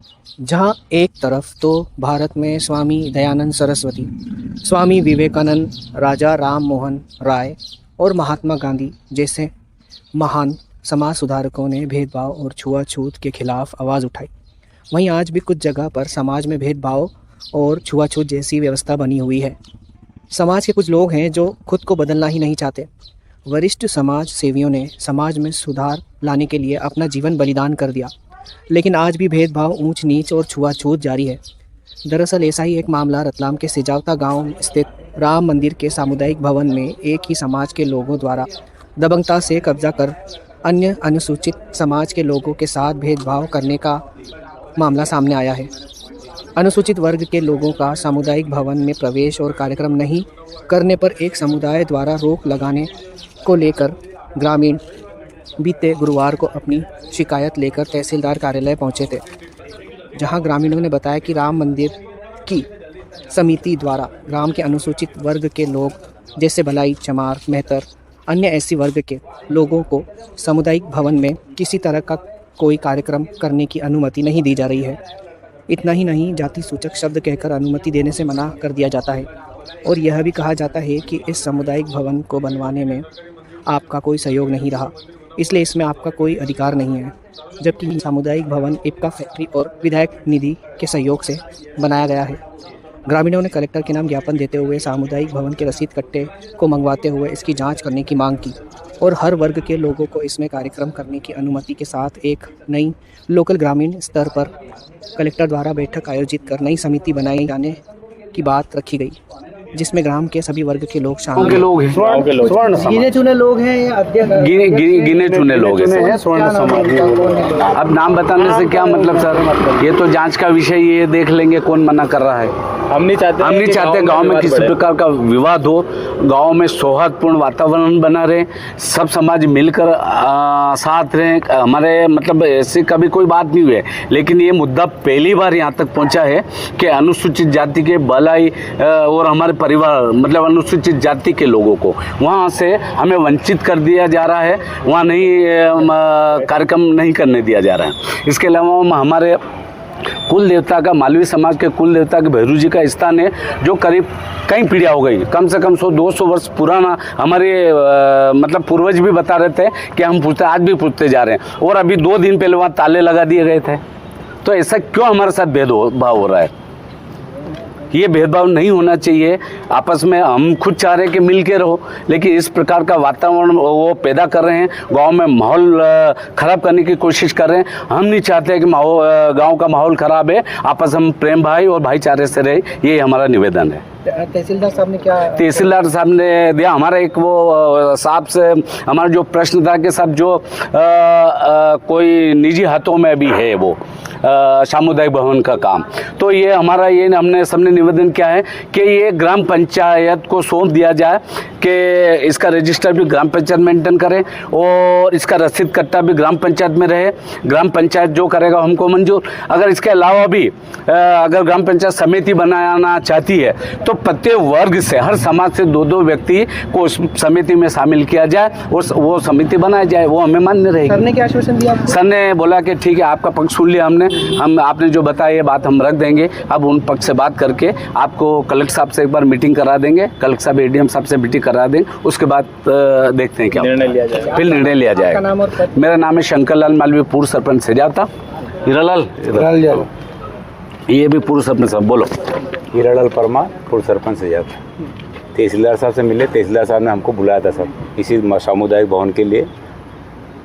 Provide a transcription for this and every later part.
जहाँ एक तरफ तो भारत में स्वामी दयानंद सरस्वती, स्वामी विवेकानंद, राजा राम मोहन राय और महात्मा गांधी जैसे महान समाज सुधारकों ने भेदभाव और छुआछूत के खिलाफ आवाज़ उठाई, वहीं आज भी कुछ जगह पर समाज में भेदभाव और छुआछूत जैसी व्यवस्था बनी हुई है। समाज के कुछ लोग हैं जो खुद को बदलना ही नहीं चाहते। वरिष्ठ समाज सेवियों ने समाज में सुधार लाने के लिए अपना जीवन बलिदान कर दिया, लेकिन आज भी भेदभाव, ऊंच नीच और छुआछूत जारी है। दरअसल ऐसा ही एक मामला रतलाम के सिजावता गांव स्थित राम मंदिर के सामुदायिक भवन में एक ही समाज के लोगों द्वारा दबंगता से कब्जा कर अन्य अनुसूचित समाज के लोगों के साथ भेदभाव करने का मामला सामने आया है। अनुसूचित वर्ग के लोगों का सामुदायिक भवन में प्रवेश और कार्यक्रम नहीं करने पर एक समुदाय द्वारा रोक लगाने को लेकर ग्रामीण बीते गुरुवार को अपनी शिकायत लेकर तहसीलदार कार्यालय पहुंचे थे, जहां ग्रामीणों ने बताया कि राम मंदिर की समिति द्वारा ग्राम के अनुसूचित वर्ग के लोग जैसे भलाई, चमार, मेहतर, अन्य ऐसी वर्ग के लोगों को सामुदायिक भवन में किसी तरह का कोई कार्यक्रम करने की अनुमति नहीं दी जा रही है। इतना ही नहीं, जाति सूचक शब्द कहकर अनुमति देने से मना कर दिया जाता है और यह भी कहा जाता है कि इस सामुदायिक भवन को बनवाने में आपका कोई सहयोग नहीं रहा, इसलिए इसमें आपका कोई अधिकार नहीं है। जबकि सामुदायिक भवन इप्का फैक्ट्री और विधायक निधि के सहयोग से बनाया गया है। ग्रामीणों ने कलेक्टर के नाम ज्ञापन देते हुए सामुदायिक भवन के रसीद कट्टे को मंगवाते हुए इसकी जांच करने की मांग की और हर वर्ग के लोगों को इसमें कार्यक्रम करने की अनुमति के साथ एक नई लोकल ग्रामीण स्तर पर कलेक्टर द्वारा बैठक आयोजित कर नई समिति बनाई जाने की बात रखी गई, जिसमें ग्राम के सभी वर्ग के लोग शामिल हैं। गिने चुने लोग हैं या अध्यक्ष? गिने चुने लोग हैं। स्वर्ण समाज। अब नाम बताने से क्या मतलब सर, ये तो जांच का विषय, ये देख लेंगे कौन मना कर रहा है। हम नहीं चाहते गांव में किसी प्रकार का विवाद हो, गांव में सौहार्दपूर्ण वातावरण बना रहे, सब समाज मिलकर साथ रहें। हमारे मतलब ऐसी कभी कोई बात नहीं हुई है, लेकिन ये मुद्दा पहली बार यहाँ तक पहुँचा है कि अनुसूचित जाति के भलाई और हमारे परिवार मतलब अनुसूचित जाति के लोगों को वहाँ से हमें वंचित कर दिया जा रहा है, वहाँ नहीं कार्यक्रम नहीं करने दिया जा रहा है। इसके अलावा हमारे कुल देवता का, मालवी समाज के कुल देवता के भैरू जी का स्थान है, जो करीब कई पीढ़ियाँ हो गई, कम से कम 100-200 वर्ष पुराना हमारे मतलब पूर्वज भी बता रहे थे कि हम पूछते, आज भी पूछते जा रहे हैं। और अभी 2 दिन पहले वहाँ ताले लगा दिए गए थे। तो ऐसा क्यों हमारे साथ भेदभाव हो रहा है? ये भेदभाव नहीं होना चाहिए। आपस में हम खुद चाह रहे हैं कि मिल के रहो, लेकिन इस प्रकार का वातावरण वो पैदा कर रहे हैं, गांव में माहौल खराब करने की कोशिश कर रहे हैं। हम नहीं चाहते कि गांव का माहौल खराब है, आपस में प्रेम भाई और भाईचारे से रहे, ये हमारा निवेदन है। तहसीलदार साहब ने क्या? तहसीलदार साहब ने दिया हमारा एक वो साहब से हमारा जो प्रश्न था कि साहब जो कोई निजी हाथों में भी है वो सामुदायिक भवन का काम, तो ये हमारा ये हमने सबने निवेदन किया है कि ये ग्राम पंचायत को सौंप दिया जाए कि इसका रजिस्टर भी ग्राम पंचायत मेंटेन करे और इसका रसीद कट्टा भी ग्राम पंचायत में रहे। ग्राम पंचायत जो करेगा हमको मंजूर। अगर इसके अलावा भी अगर ग्राम पंचायत समिति बनाना चाहती है तो प्रत्येक वर्ग से, हर समाज से 2-2 व्यक्ति को उस समिति में शामिल किया जाए और वो समिति बनाई जाए, वो हमें मान्य रहेगी। सर ने क्या आश्वासन दिया? सर ने बोला कि ठीक है, आपका पक्ष सुन लिया हमने, हम आपने जो बताया ये बात हम रख देंगे। अब उन पक्ष से बात करके आपको कलेक्टर साहब से एक बार मीटिंग करा देंगे, कलेक्टर साहब एडीएम साहब से मीटिंग करा देंगे, उसके बाद देखते हैं क्या निर्णय लिया जाएगा। फिर निर्णय लिया जाएगा। मेरा नाम है शंकर लाल मालवीय, पूर्व सरपंच सिजावता। हीरालाल, ये भी पूर्व सरपंच साहब बोलो। हीरालाल परमार, पूर्व सरपंच सिजावता। तहसीलदार साहब से मिले, तहसीलदार साहब ने हमको बुलाया था सर, इसी सामुदायिक भवन के लिए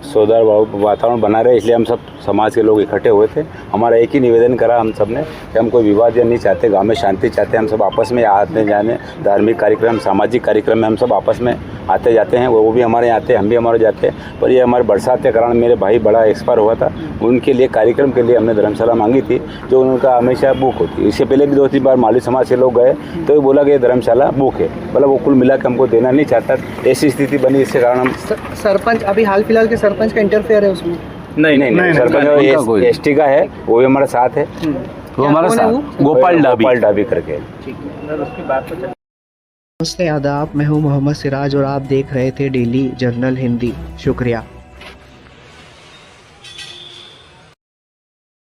सौदार वातावरण बना रहे, इसलिए हम सब समाज के लोग इकट्ठे हुए थे। हमारा एक ही निवेदन करा हम सब ने कि हम कोई विवाद या नहीं चाहते, गांव में शांति चाहते हैं। हम सब आपस में आते जाने, धार्मिक कार्यक्रम, सामाजिक कार्यक्रम में हम सब आपस में आते जाते हैं। वो भी हमारे यहाँ आते हैं, हम भी हमारे जाते हैं। पर ये हमारे बरसात के कारण मेरे भाई बड़ा एक्सपायर हुआ था, उनके लिए कार्यक्रम के लिए हमने धर्मशाला मांगी थी, जो उनका हमेशा बुक होती है। इससे पहले भी 2-3 बार मालवी समाज के लोग गए तो बोला कि धर्मशाला बुक है, मतलब वो कुल मिला के हमको देना नहीं चाहता। ऐसी स्थिति बनी, इसके कारण हम सरपंच अभी हाल फिलहाल के सरपंच का इंटरफेयर है उसमें? नहीं, सरपंच एसटी का है, वो भी हमारे साथ है। वो हमारे साथ गोपाल डाबी करके। नमस्ते, आदाब, मैं हूं मोहम्मद सिराज और आप देख रहे थे डेली जर्नल हिंदी। शुक्रिया।